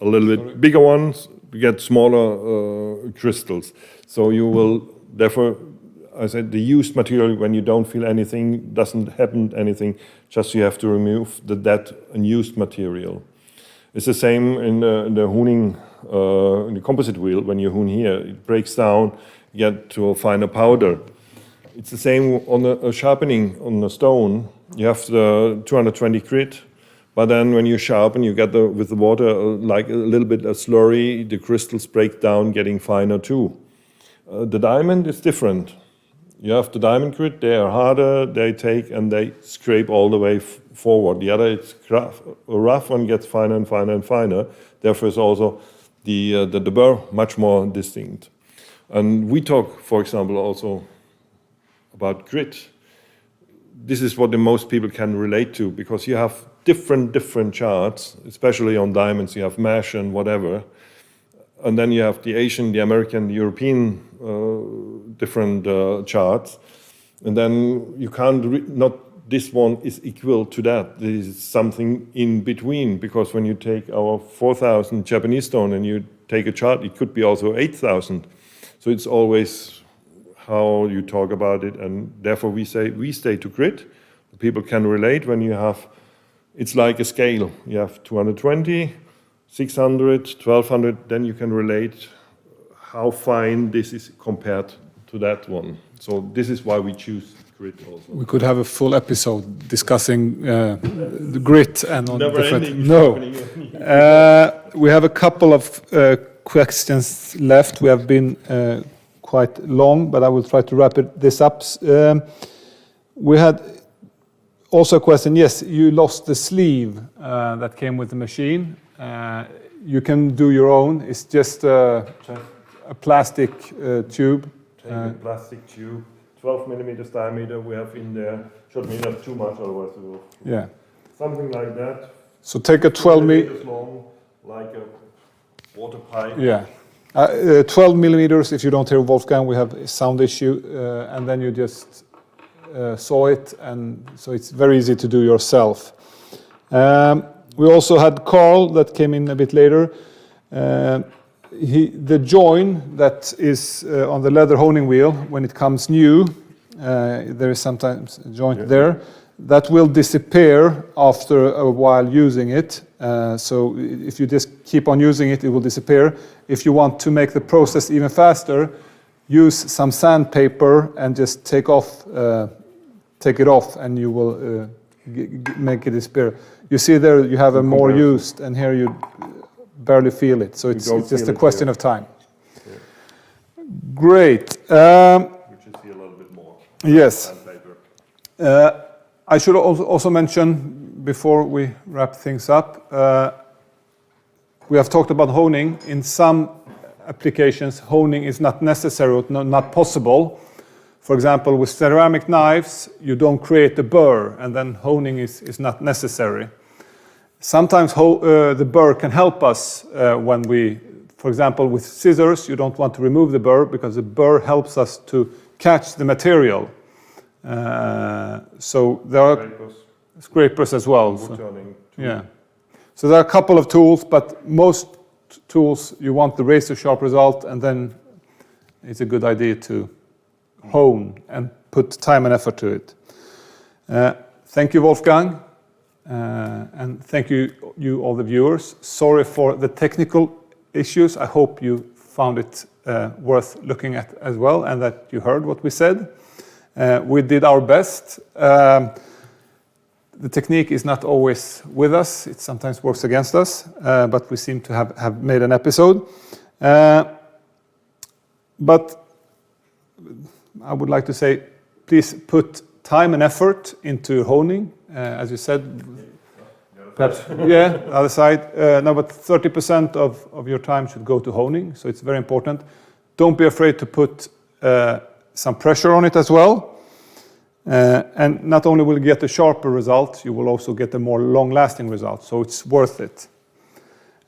little bit bigger ones, you get smaller crystals. So you will, therefore, I said the used material, when you don't feel anything, doesn't happen anything, just you have to remove the dead and used material. It's the same in the honing, in the composite wheel. When you hone here, it breaks down, you get to a finer powder. It's the same on a sharpening on the stone. You have the 220 grit, but then when you sharpen, you get with the water like a little bit a slurry. The crystals break down, getting finer too. The diamond is different. You have the diamond grit, they are harder, they take and they scrape all the way forward. The other, it's rough. A rough one gets finer and finer and finer. Therefore, it's also the deburr much more distinct. And we talk, for example, also about grit. This is what the most people can relate to, because you have different charts, especially on diamonds. You have mesh and whatever. And then you have the Asian, the American, the European different charts. And then you can't, not this one is equal to that. There is something in between, because when you take our 4,000 Japanese stone and you take a chart, it could be also 8,000. So it's always how you talk about it. And therefore we say, we stay to grit. People can relate when you have, it's like a scale. You have 220, 600, 1200, then you can relate how fine this is compared to that one. So this is why we choose grit also. We could have a full episode discussing the grit and on Never different. ending. No, we have a couple of questions left. We have been quite long, but I will try to wrap this up. We had also a question. Yes, you lost the sleeve that came with the machine. You can do your own. It's just a plastic tube. Take a plastic tube, 12 millimeters diameter we have in there. Should mean not too much, otherwise it will. Yeah. Something like that. So take a 12 millimeters long, like a water pipe. Yeah. 12 millimeters. If you don't hear Wolfgang, we have a sound issue, and then you just saw it, and so it's very easy to do yourself. We also had Carl that came in a bit later. The join that is on the leather honing wheel, when it comes new, there is sometimes a joint there, that will disappear after a while using it. So if you just keep on using it, it will disappear. If you want to make the process even faster, use some sandpaper and just take it off, and you will make it disappear. You see there, you have a more used, and here you barely feel it. So it's just a question of time. Yeah. Great. We should see a little bit more. Yes. I should also mention, before we wrap things up, we have talked about honing. In some applications, honing is not necessary or not possible. For example, with ceramic knives, you don't create the burr, and then honing is not necessary. Sometimes the burr can help us when we, for example, with scissors, you don't want to remove the burr because the burr helps us to catch the material. So there are scrapers as well. Yeah. So there are a couple of tools, but most tools you want the razor sharp result, and then it's a good idea to hone and put time and effort to it. Thank you, Wolfgang, and thank you all the viewers. Sorry for the technical issues. I hope you found it worth looking at as well, and that you heard what we said. We did our best. The technique is not always with us. It sometimes works against us, but we seem to have made an episode. But I would like to say, please put time and effort into honing. As you said, perhaps, yeah, the other side. No, but 30% of your time should go to honing, so it's very important. Don't be afraid to put some pressure on it as well. And not only will you get a sharper result, you will also get a more long-lasting result, so it's worth it.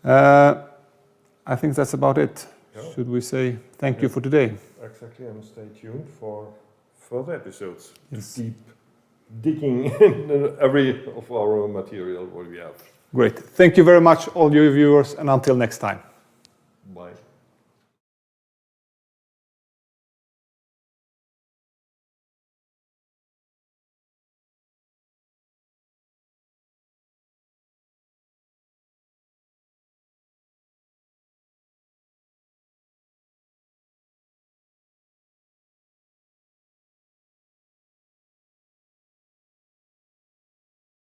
I think that's about it. Yeah. Should we say thank you for today? Exactly, and stay tuned for further episodes. Yes. Deep digging in every of our material what we have. Great. Thank you very much, all you viewers, and until next time. Bye.